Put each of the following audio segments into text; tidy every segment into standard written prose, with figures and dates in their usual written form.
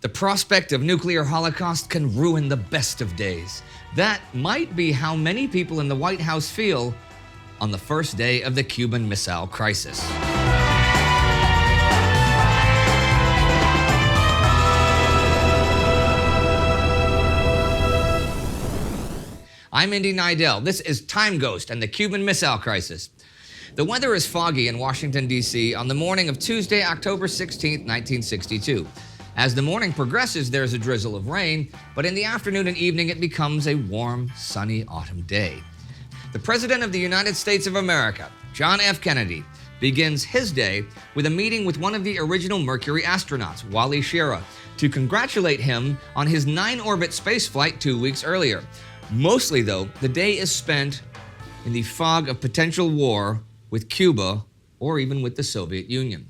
The prospect of nuclear holocaust can ruin the best of days. That might be how many people in the White House feel on the first day of the Cuban Missile Crisis. I'm Indy Neidell. This is TimeGhost and the Cuban Missile Crisis. The weather is foggy in Washington, D.C. on the morning of Tuesday, October 16, 1962. As the morning progresses, there's a drizzle of rain, but in the afternoon and evening it becomes a warm, sunny autumn day. The President of the United States of America, John F. Kennedy, begins his day with a meeting with one of the original Mercury astronauts, Wally Schirra, to congratulate him on his 9-orbit spaceflight 2 weeks earlier. Mostly, though, the day is spent in the fog of potential war with Cuba or even with the Soviet Union.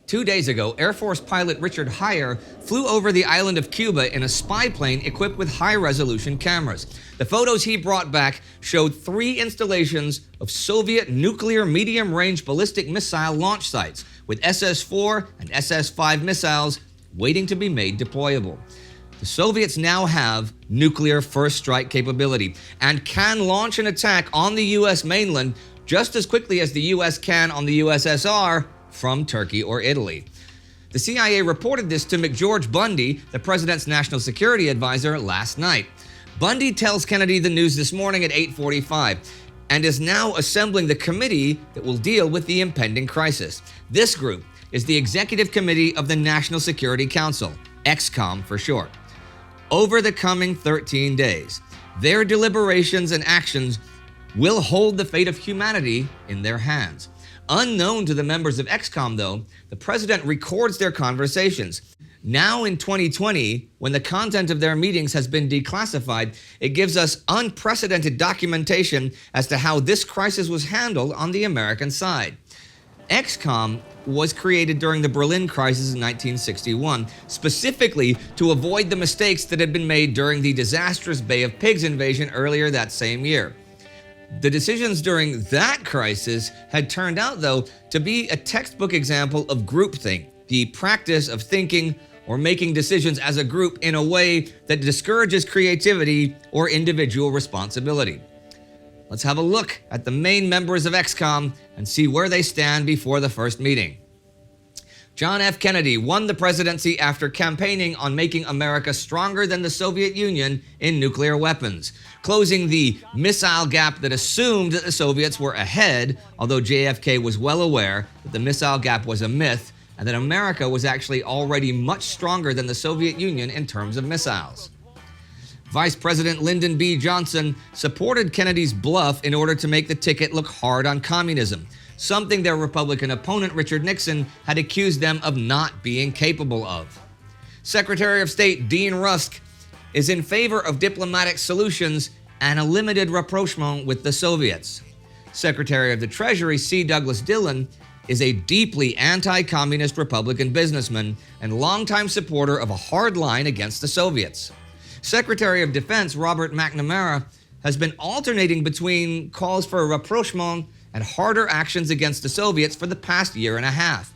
2 days ago, Air Force pilot Richard Heyer flew over the island of Cuba in a spy plane equipped with high-resolution cameras. The photos he brought back showed 3 installations of Soviet nuclear medium-range ballistic missile launch sites with SS-4 and SS-5 missiles waiting to be made deployable. The Soviets now have nuclear first strike capability and can launch an attack on the U.S. mainland just as quickly as the U.S. can on the USSR from Turkey or Italy. The CIA reported this to McGeorge Bundy, the president's national security advisor, last night. Bundy tells Kennedy the news this morning at 8:45 and is now assembling the committee that will deal with the impending crisis. This group is the Executive Committee of the National Security Council, EXCOMM for short. Over the coming 13 days, their deliberations and actions will hold the fate of humanity in their hands. Unknown to the members of EXCOMM, though, the president records their conversations. Now in 2020, when the content of their meetings has been declassified, it gives us unprecedented documentation as to how this crisis was handled on the American side. EXCOMM was created during the Berlin crisis in 1961, specifically to avoid the mistakes that had been made during the disastrous Bay of Pigs invasion earlier that same year. The decisions during that crisis had turned out, though, to be a textbook example of groupthink, the practice of thinking or making decisions as a group in a way that discourages creativity or individual responsibility. Let's have a look at the main members of EXCOMM and see where they stand before the first meeting. John F. Kennedy won the presidency after campaigning on making America stronger than the Soviet Union in nuclear weapons, closing the missile gap that assumed that the Soviets were ahead, although JFK was well aware that the missile gap was a myth and that America was actually already much stronger than the Soviet Union in terms of missiles. Vice President Lyndon B. Johnson supported Kennedy's bluff in order to make the ticket look hard on communism, something their Republican opponent Richard Nixon had accused them of not being capable of. Secretary of State Dean Rusk is in favor of diplomatic solutions and a limited rapprochement with the Soviets. Secretary of the Treasury C. Douglas Dillon is a deeply anti-communist Republican businessman and longtime supporter of a hard line against the Soviets. Secretary of Defense Robert McNamara has been alternating between calls for a rapprochement and harder actions against the Soviets for the past year and a half.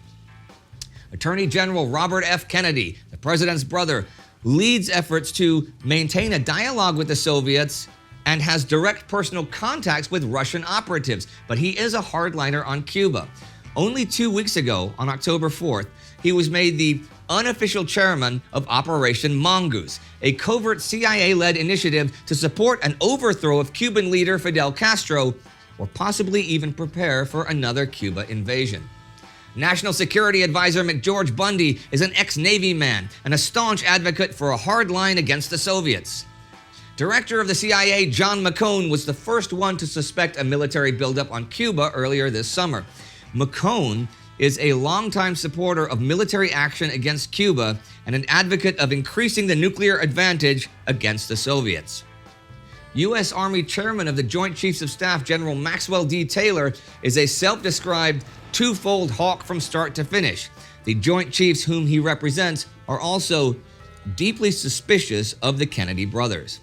Attorney General Robert F. Kennedy, the president's brother, leads efforts to maintain a dialogue with the Soviets and has direct personal contacts with Russian operatives, but he is a hardliner on Cuba. Only 2 weeks ago, on October 4th, he was made the unofficial chairman of Operation Mongoose, a covert CIA-led initiative to support an overthrow of Cuban leader Fidel Castro, or possibly even prepare for another Cuba invasion. National Security Advisor McGeorge Bundy is an ex-Navy man and a staunch advocate for a hard line against the Soviets. Director of the CIA John McCone was the first one to suspect a military buildup on Cuba earlier this summer. McCone is a longtime supporter of military action against Cuba and an advocate of increasing the nuclear advantage against the Soviets. U.S. Army Chairman of the Joint Chiefs of Staff General Maxwell D. Taylor is a self-described twofold hawk from start to finish. The Joint Chiefs whom he represents are also deeply suspicious of the Kennedy brothers.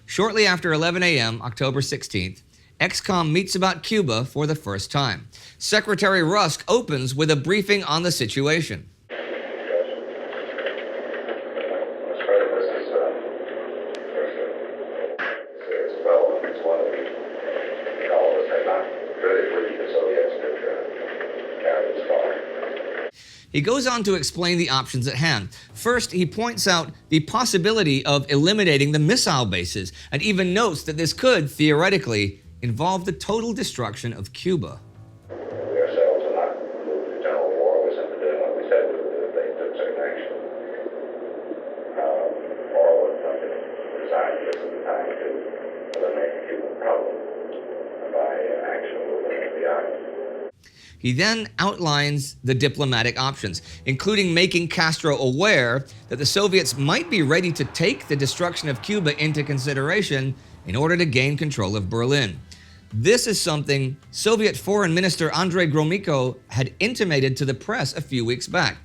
Shortly after 11 a.m., October 16th, EXCOMM meets about Cuba for the first time. Secretary Rusk opens with a briefing on the situation. He goes on to explain the options at hand. First, he points out the possibility of eliminating the missile bases, and even notes that this could, theoretically, involve the total destruction of Cuba. We ourselves are not moved to general war. We're simply doing what we said we would do if they took certain action. Or was designed to this at the time to eliminate the Cuban problem by action of movement of the army. He then outlines the diplomatic options, including making Castro aware that the Soviets might be ready to take the destruction of Cuba into consideration in order to gain control of Berlin. This is something Soviet Foreign Minister Andrei Gromyko had intimated to the press a few weeks back.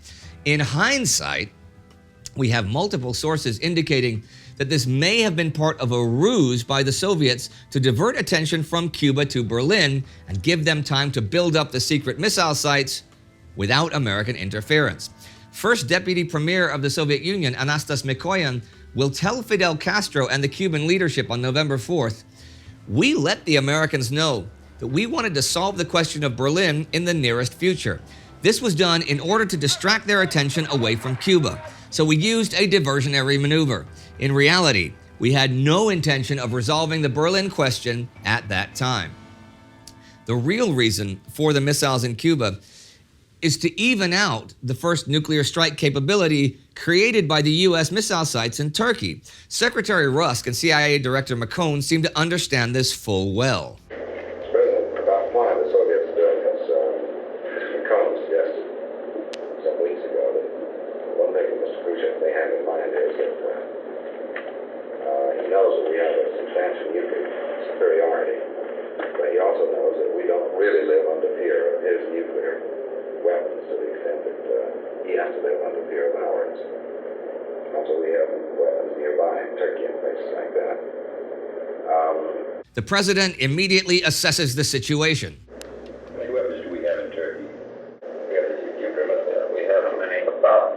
In hindsight, we have multiple sources indicating that this may have been part of a ruse by the Soviets to divert attention from Cuba to Berlin and give them time to build up the secret missile sites without American interference. First Deputy Premier of the Soviet Union, Anastas Mikoyan, will tell Fidel Castro and the Cuban leadership on November 4th, "We let the Americans know that we wanted to solve the question of Berlin in the nearest future. This was done in order to distract their attention away from Cuba. So we used a diversionary maneuver. In reality, we had no intention of resolving the Berlin question at that time." The real reason for the missiles in Cuba is to even out the first nuclear strike capability created by the U.S. missile sites in Turkey. Secretary Rusk and CIA Director McCone seem to understand this full well. President, about why the Soviets are doing this, Mr. McCone suggested some weeks ago that one thing Mr. Khrushchev may have in mind is that he knows that we have a substantial nuclear superiority, but he also knows that we don't really live under fear of his nuclear weapons to the extent that he has to live under fear of ours. Also, we have weapons nearby in Turkey and places like that. The president immediately assesses the situation. How many weapons do we have in Turkey? We have the nuclear missiles. We have about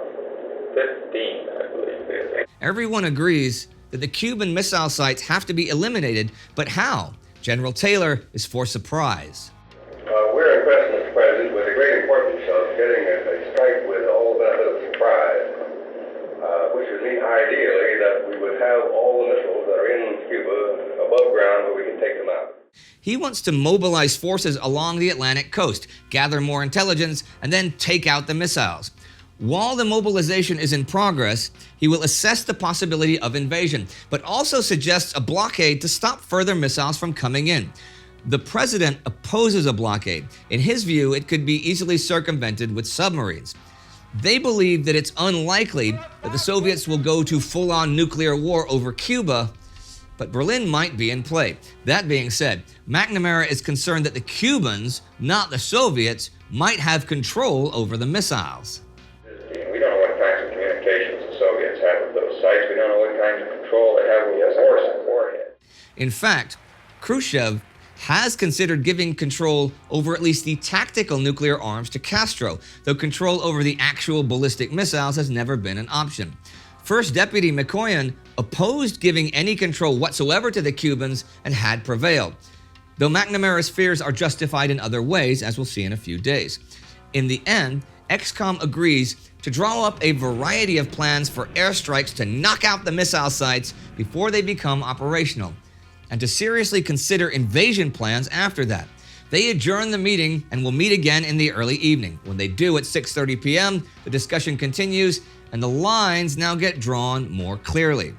15, I believe. Everyone agrees that the Cuban missile sites have to be eliminated, but how? General Taylor is for surprise. We're impressed, Mr. President, with the great importance of getting a strike with all the benefit of surprise, which would mean ideally that we would have all the missiles that are in Cuba above ground where we can take them out. He wants to mobilize forces along the Atlantic coast, gather more intelligence, and then take out the missiles. While the mobilization is in progress, he will assess the possibility of invasion, but also suggests a blockade to stop further missiles from coming in. The president opposes a blockade. In his view, it could be easily circumvented with submarines. They believe that it's unlikely that the Soviets will go to full-on nuclear war over Cuba, but Berlin might be in play. That being said, McNamara is concerned that the Cubans, not the Soviets, might have control over the missiles. We don't know what kinds of communications the Soviets have with those sites. We don't know what kinds of control they have with the warhead. In fact, Khrushchev has considered giving control over at least the tactical nuclear arms to Castro, though control over the actual ballistic missiles has never been an option. First Deputy Mikoyan opposed giving any control whatsoever to the Cubans and had prevailed, though McNamara's fears are justified in other ways, as we'll see in a few days. In the end, EXCOMM agrees to draw up a variety of plans for airstrikes to knock out the missile sites before they become operational, and to seriously consider invasion plans after that. They adjourn the meeting and will meet again in the early evening. When they do at 6:30 p.m., the discussion continues and the lines now get drawn more clearly.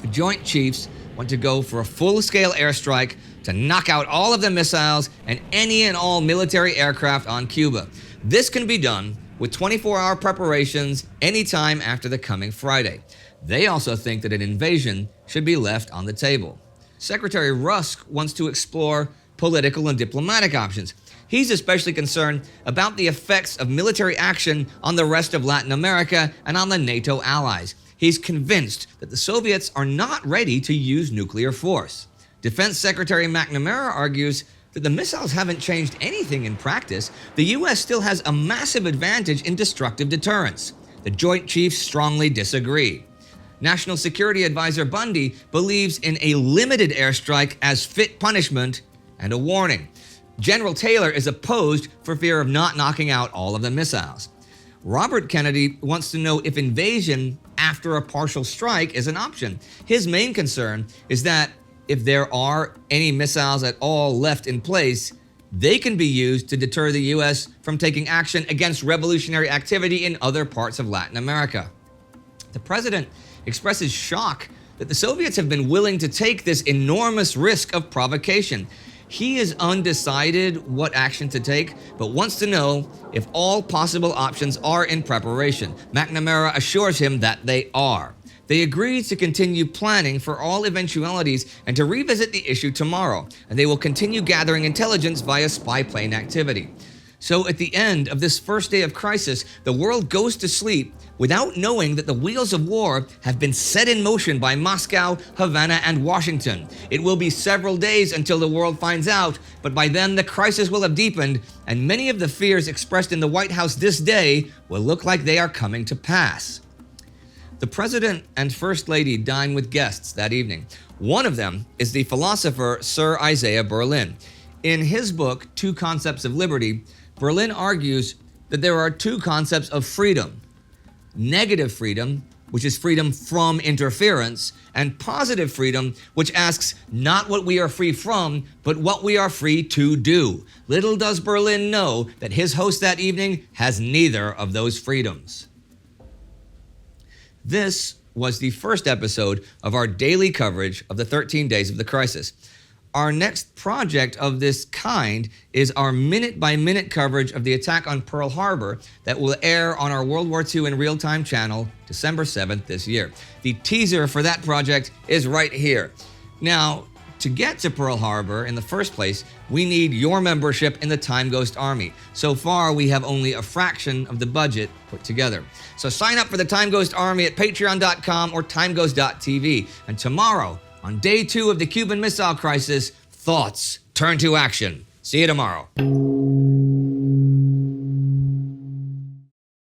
The Joint Chiefs want to go for a full-scale airstrike to knock out all of the missiles and any and all military aircraft on Cuba. This can be done with 24-hour preparations anytime after the coming Friday. They also think that an invasion should be left on the table. Secretary Rusk wants to explore political and diplomatic options. He's especially concerned about the effects of military action on the rest of Latin America and on the NATO allies. He's convinced that the Soviets are not ready to use nuclear force. Defense Secretary McNamara argues that the missiles haven't changed anything in practice. The U.S. still has a massive advantage in destructive deterrence. The Joint Chiefs strongly disagree. National Security Advisor Bundy believes in a limited airstrike as fit punishment and a warning. General Taylor is opposed for fear of not knocking out all of the missiles. Robert Kennedy wants to know if invasion after a partial strike is an option. His main concern is that if there are any missiles at all left in place, they can be used to deter the U.S. from taking action against revolutionary activity in other parts of Latin America. The president expresses shock that the Soviets have been willing to take this enormous risk of provocation. He is undecided what action to take, but wants to know if all possible options are in preparation. McNamara assures him that they are. They agree to continue planning for all eventualities and to revisit the issue tomorrow, and they will continue gathering intelligence via spy plane activity. So at the end of this first day of crisis, the world goes to sleep without knowing that the wheels of war have been set in motion by Moscow, Havana, and Washington. It will be several days until the world finds out, but by then the crisis will have deepened, and many of the fears expressed in the White House this day will look like they are coming to pass. The President and First Lady dine with guests that evening. One of them is the philosopher Sir Isaiah Berlin. In his book, Two Concepts of Liberty, Berlin argues that there are two concepts of freedom: negative freedom, which is freedom from interference, and positive freedom, which asks not what we are free from, but what we are free to do. Little does Berlin know that his host that evening has neither of those freedoms. This was the first episode of our daily coverage of the 13 days of the crisis. Our next project of this kind is our minute-by-minute coverage of the attack on Pearl Harbor that will air on our World War II in real-time channel December 7th this year. The teaser for that project is right here. Now, to get to Pearl Harbor in the first place, we need your membership in the TimeGhost Army. So far, we have only a fraction of the budget put together. So sign up for the TimeGhost Army at patreon.com or timeghost.tv. And tomorrow, on day 2 of the Cuban Missile Crisis, thoughts turn to action. See you tomorrow.